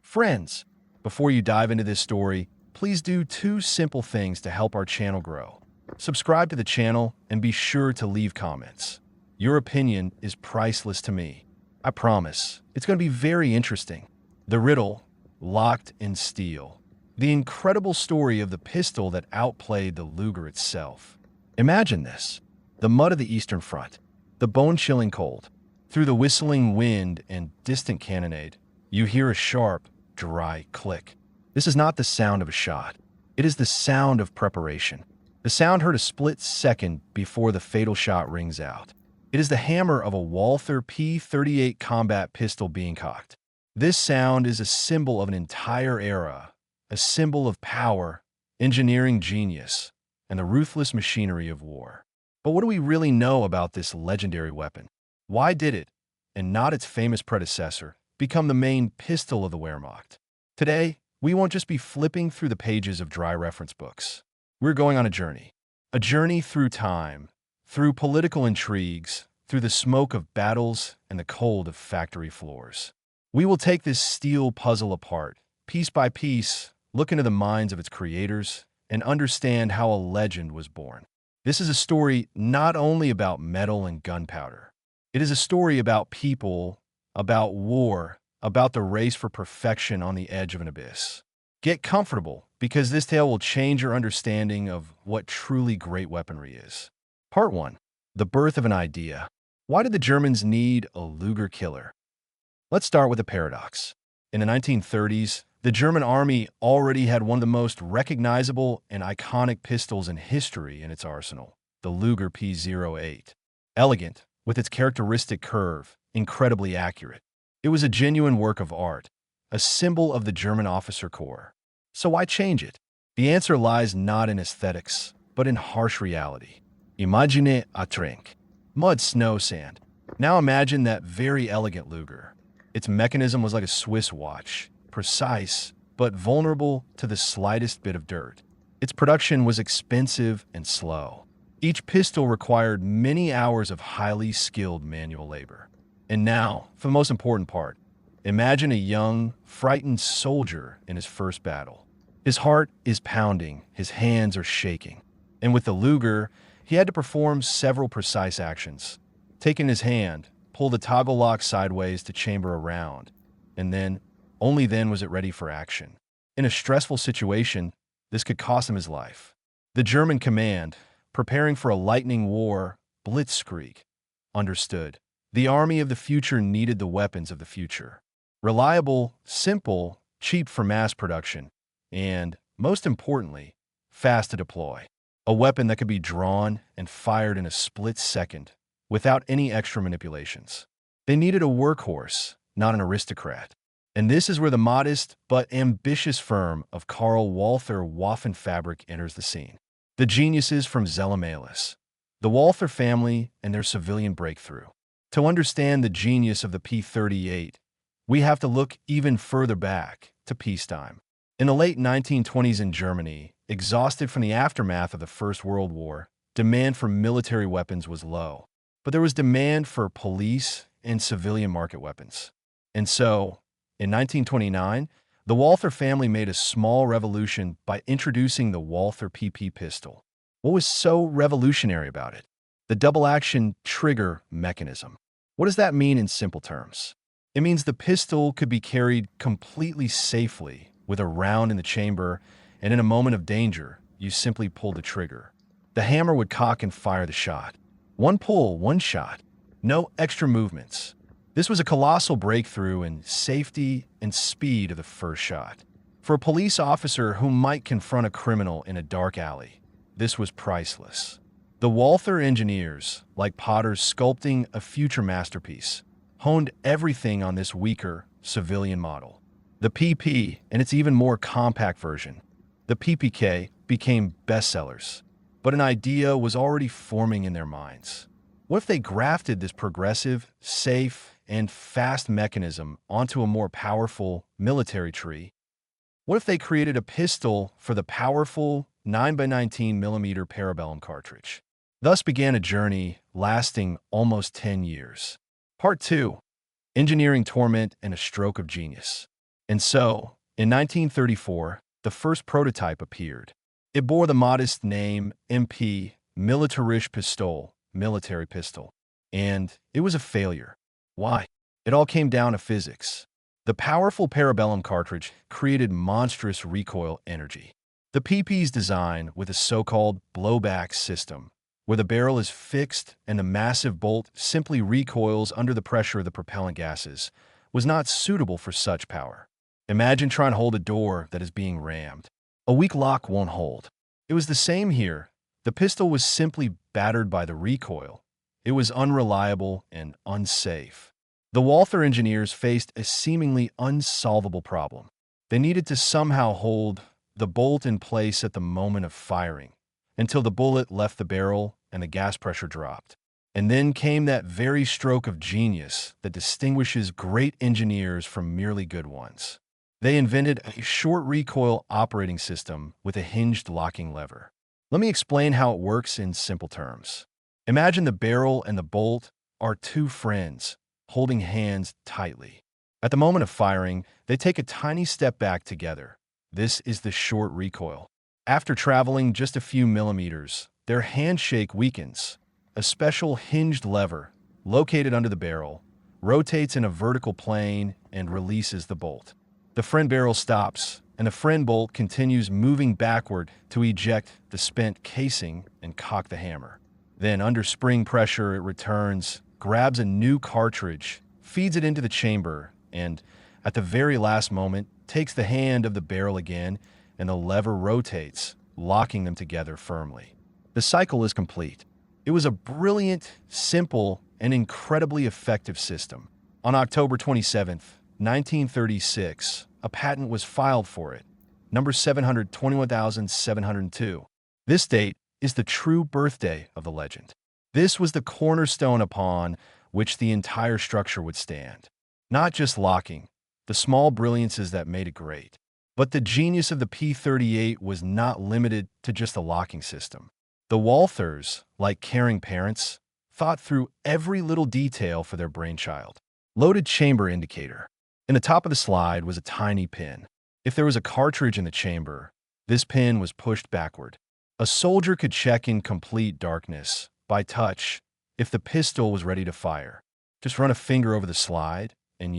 Friends, before you dive into this story, please do two simple things to help our channel grow. Subscribe to the channel and be sure to leave comments. Your opinion is priceless to me. I promise, it's going to be very interesting. The riddle, locked in steel. The incredible story of the pistol that outplayed the Luger itself. Imagine this. The mud of the Eastern Front. The bone-chilling cold. Through the whistling wind and distant cannonade, you hear a sharp, dry click. This is not the sound of a shot. It is the sound of preparation. The sound heard a split second before the fatal shot rings out. It is the hammer of a Walther P38 combat pistol being cocked. This sound is a symbol of an entire era, a symbol of power, engineering genius, and the ruthless machinery of war. But what do we really know about this legendary weapon? Why did it, and not its famous predecessor, become the main pistol of the Wehrmacht? Today, we won't just be flipping through the pages of dry reference books. We're going on a journey through time, through political intrigues, through the smoke of battles and the cold of factory floors. We will take this steel puzzle apart, piece by piece, look into the minds of its creators, and understand how a legend was born. This is a story not only about metal and gunpowder. It is a story about people, about war, about the race for perfection on the edge of an abyss. Get comfortable, because this tale will change your understanding of what truly great weaponry is. Part 1. The birth of an idea. Why did the Germans need a Luger killer? Let's start with a paradox. In the 1930s, the German army already had one of the most recognizable and iconic pistols in history in its arsenal, the Luger P08. Elegant, with its characteristic curve, incredibly accurate. It was a genuine work of art, a symbol of the German officer corps. So why change it? The answer lies not in aesthetics, but in harsh reality. Imagine a trink. Mud, snow, sand. Now imagine that very elegant Luger. Its mechanism was like a Swiss watch, precise, but vulnerable to the slightest bit of dirt. Its production was expensive and slow. Each pistol required many hours of highly skilled manual labor. And now, for the most important part, imagine a young, frightened soldier in his first battle. His heart is pounding, his hands are shaking. And with the Luger, he had to perform several precise actions. Take in his hand, pull the toggle lock sideways to chamber a round, and then, only then was it ready for action. In a stressful situation, this could cost him his life. The German command, preparing for a lightning war, blitzkrieg, understood. The army of the future needed the weapons of the future. Reliable, simple, cheap for mass production, and, most importantly, fast to deploy. A weapon that could be drawn and fired in a split second, without any extra manipulations. They needed a workhorse, not an aristocrat. And this is where the modest but ambitious firm of Karl Walther Waffenfabrik enters the scene. The geniuses from Zella-Mehlis, the Walther family and their civilian breakthrough. To understand the genius of the P38, we have to look even further back to peacetime. In the late 1920s in Germany, exhausted from the aftermath of the First World War, demand for military weapons was low. But there was demand for police and civilian market weapons. And so, in 1929, the Walther family made a small revolution by introducing the Walther PP pistol. What was so revolutionary about it? The double-action trigger mechanism. What does that mean in simple terms? It means the pistol could be carried completely safely with a round in the chamber, and in a moment of danger, you simply pulled the trigger. The hammer would cock and fire the shot. One pull, one shot. No extra movements. This was a colossal breakthrough in safety and speed of the first shot. For a police officer who might confront a criminal in a dark alley, this was priceless. The Walther engineers, like potters sculpting a future masterpiece, honed everything on this weaker, civilian model. The PP and its even more compact version, the PPK, became bestsellers. But an idea was already forming in their minds. What if they grafted this progressive, safe, and fast mechanism onto a more powerful military tree? What if they created a pistol for the powerful 9x19mm parabellum cartridge? Thus began a journey lasting almost 10 years. Part 2. Engineering torment and a stroke of genius. And so, in 1934, the first prototype appeared. It bore the modest name MP, Militarische Pistole, military pistol. And it was a failure. Why? It all came down to physics. The powerful parabellum cartridge created monstrous recoil energy. The PP's design with a so-called blowback system, where the barrel is fixed and the massive bolt simply recoils under the pressure of the propellant gases, was not suitable for such power. Imagine trying to hold a door that is being rammed. A weak lock won't hold. It was the same here. The pistol was simply battered by the recoil. It was unreliable and unsafe. The Walther engineers faced a seemingly unsolvable problem. They needed to somehow hold the bolt in place at the moment of firing, until the bullet left the barrel and the gas pressure dropped. And then came that very stroke of genius that distinguishes great engineers from merely good ones. They invented a short recoil operating system with a hinged locking lever. Let me explain how it works in simple terms. Imagine the barrel and the bolt are two friends holding hands tightly. At the moment of firing, they take a tiny step back together. This is the short recoil. After traveling just a few millimeters, their handshake weakens. A special hinged lever, located under the barrel, rotates in a vertical plane and releases the bolt. The friend barrel stops, and the friend bolt continues moving backward to eject the spent casing and cock the hammer. Then, under spring pressure, it returns, grabs a new cartridge, feeds it into the chamber, and, at the very last moment, takes the hand of the barrel again, and the lever rotates, locking them together firmly. The cycle is complete. It was a brilliant, simple, and incredibly effective system. On October 27, 1936, a patent was filed for it, number 721,702. This date is the true birthday of the legend. This was the cornerstone upon which the entire structure would stand. Not just locking, the small brilliances that made it great, but the genius of the P38 was not limited to just a locking system. The Walthers, like caring parents, thought through every little detail for their brainchild. Loaded chamber indicator. In the top of the slide was a tiny pin. If there was a cartridge in the chamber, this pin was pushed backward. A soldier could check in complete darkness, by touch, if the pistol was ready to fire. Just run a finger over the slide, and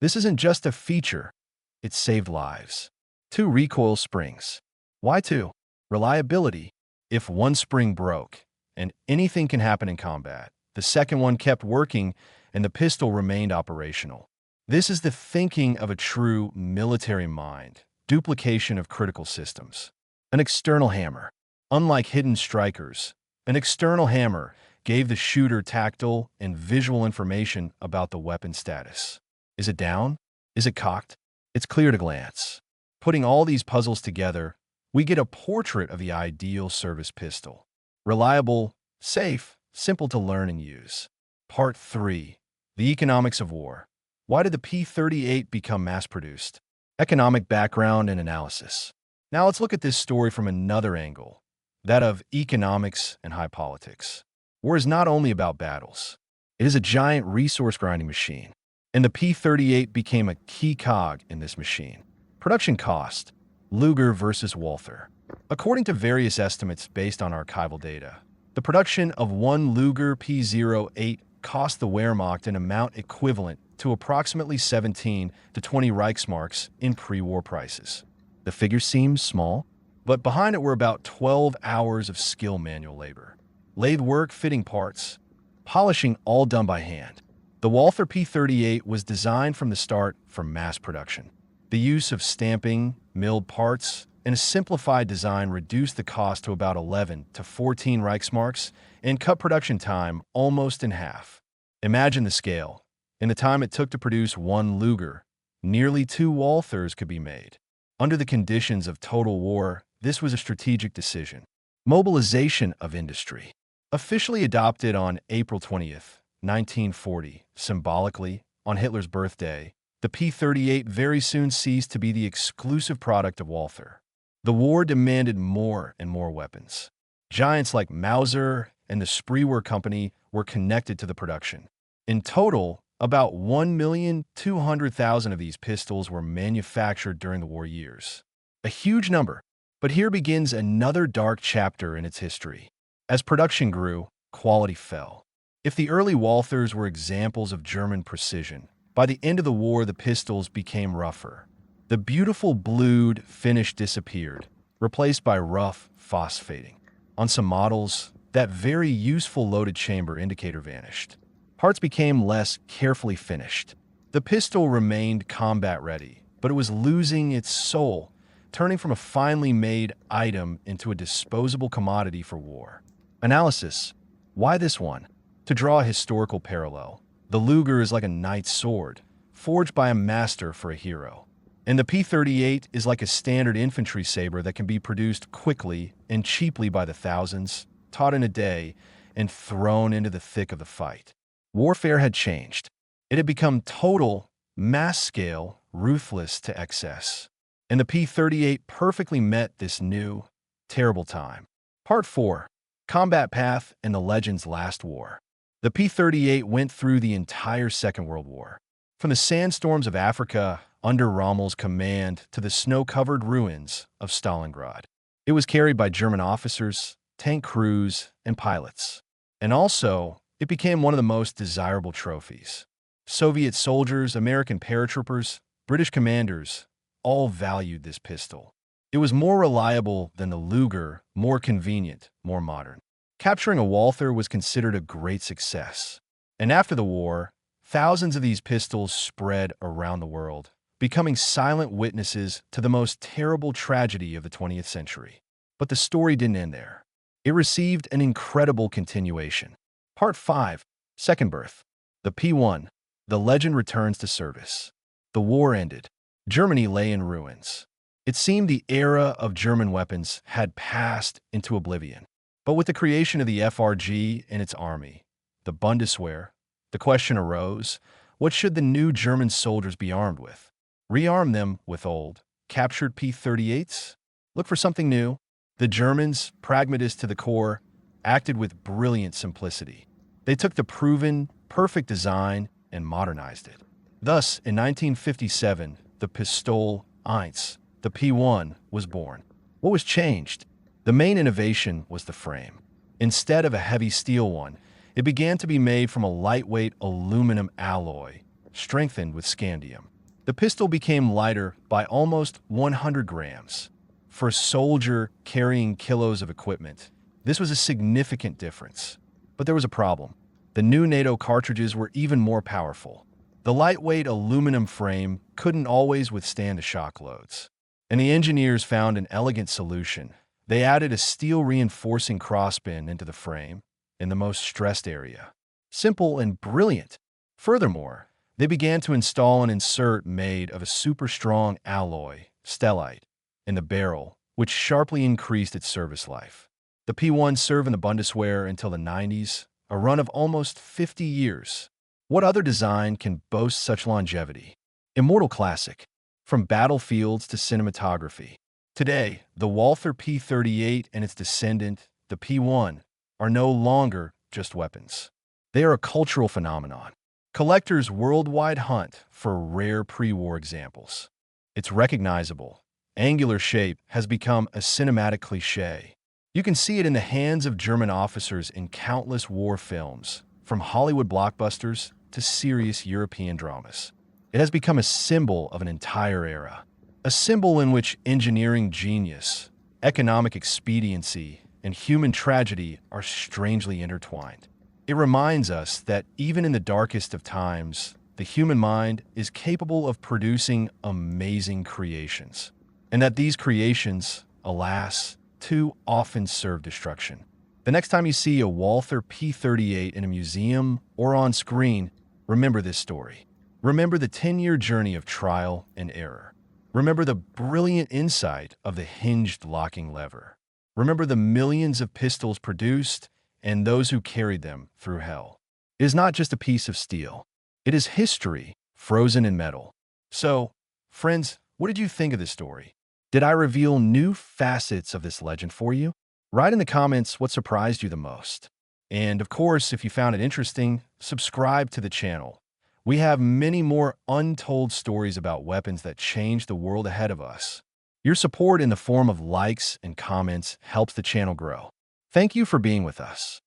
this isn't just a feature. It saved lives. 2 recoil springs. Why 2? Reliability. If one spring broke, and anything can happen in combat, the second one kept working and the pistol remained operational. This is the thinking of a true military mind, duplication of critical systems. An external hammer. Unlike hidden strikers, an external hammer gave the shooter tactile and visual information about the weapon status. Is it down? Is it cocked? It's clear to glance. Putting all these puzzles together, we get a portrait of the ideal service pistol. Reliable, safe, simple to learn and use. Part 3. The Economics of War. Why did the P38 become mass-produced? Economic background and analysis. Now let's look at this story from another angle, that of economics and high politics. War is not only about battles. It is a giant resource-grinding machine, and the P38 became a key cog in this machine. Production cost. Luger versus Walther. According to various estimates based on archival data, the production of one Luger P08 cost the Wehrmacht an amount equivalent to approximately 17 to 20 Reichsmarks in pre-war prices. The figure seems small, but behind it were about 12 hours of skilled manual labor. Lathe work, fitting parts, polishing, all done by hand. The Walther P38 was designed from the start for mass production. The use of stamping, milled parts, and a simplified design reduced the cost to about 11 to 14 Reichsmarks and cut production time almost in half. Imagine the scale. In the time it took to produce one Luger, nearly 2 Walthers could be made. Under the conditions of total war, this was a strategic decision. Mobilization of industry. Officially adopted on April 20th, 1940, symbolically, on Hitler's birthday, the P38 very soon ceased to be the exclusive product of Walther. The war demanded more and more weapons. Giants like Mauser and the Spreewer Company were connected to the production. In total, About 1,200,000 of these pistols were manufactured during the war years. A huge number. But here begins another dark chapter in its history. As production grew, quality fell. If the early Walthers were examples of German precision, by the end of the war the pistols became rougher. The beautiful blued finish disappeared, replaced by rough phosphating. On some models, that very useful loaded chamber indicator vanished. Parts became less carefully finished. The pistol remained combat-ready, but it was losing its soul, turning from a finely made item into a disposable commodity for war. Analysis. Why this one? To draw a historical parallel, the Luger is like a knight's sword, forged by a master for a hero. And the P38 is like a standard infantry saber that can be produced quickly and cheaply by the thousands, taught in a day, and thrown into the thick of the fight. Warfare had changed. It had become total, mass-scale, ruthless to excess. And the P38 perfectly met this new, terrible time. Part 4. Combat Path and the Legend's Last War. The P38 went through the entire Second World War. From the sandstorms of Africa under Rommel's command to the snow-covered ruins of Stalingrad. It was carried by German officers, tank crews, and pilots. And also, it became one of the most desirable trophies. Soviet soldiers, American paratroopers, British commanders, all valued this pistol. It was more reliable than the Luger, more convenient, more modern. Capturing a Walther was considered a great success. And after the war, thousands of these pistols spread around the world, becoming silent witnesses to the most terrible tragedy of the 20th century. But the story didn't end there. It received an incredible continuation. Part 5. Second Birth. The P1. The Legend returns to service. The war ended. Germany lay in ruins. It seemed the era of German weapons had passed into oblivion. But with the creation of the FRG and its army, the Bundeswehr, the question arose, what should the new German soldiers be armed with? Rearm them with old, captured P38s? Look for something new? The Germans, pragmatists to the core, acted with brilliant simplicity. They took the proven, perfect design and modernized it. Thus, in 1957, the Pistol 1, the P1, was born. What was changed? The main innovation was the frame. Instead of a heavy steel one, it began to be made from a lightweight aluminum alloy, strengthened with scandium. The pistol became lighter by almost 100 grams. For a soldier carrying kilos of equipment, this was a significant difference. But there was a problem. The new NATO cartridges were even more powerful. The lightweight aluminum frame couldn't always withstand the shock loads. And the engineers found an elegant solution. They added a steel reinforcing crossbin into the frame in the most stressed area. Simple and brilliant. Furthermore, they began to install an insert made of a super strong alloy, stellite, in the barrel, which sharply increased its service life. The P1 served in the Bundeswehr until the 90s, a run of almost 50 years. What other design can boast such longevity? Immortal classic, from battlefields to cinematography. Today, the Walther P38 and its descendant, the P1, are no longer just weapons. They are a cultural phenomenon. Collectors worldwide hunt for rare pre-war examples. Its recognizable, angular shape has become a cinematic cliché. You can see it in the hands of German officers in countless war films, from Hollywood blockbusters to serious European dramas. It has become a symbol of an entire era, a symbol in which engineering genius, economic expediency, and human tragedy are strangely intertwined. It reminds us that even in the darkest of times, the human mind is capable of producing amazing creations, and that these creations, alas, too often serve destruction. The next time you see a Walther P38 in a museum or on screen, remember this story. Remember the 10-year journey of trial and error. Remember the brilliant insight of the hinged locking lever. Remember the millions of pistols produced and those who carried them through hell. It is not just a piece of steel. It is history, frozen in metal. So, friends, what did you think of this story? Did I reveal new facets of this legend for you? Write in the comments what surprised you the most. And of course, if you found it interesting, subscribe to the channel. We have many more untold stories about weapons that change the world ahead of us. Your support in the form of likes and comments helps the channel grow. Thank you for being with us.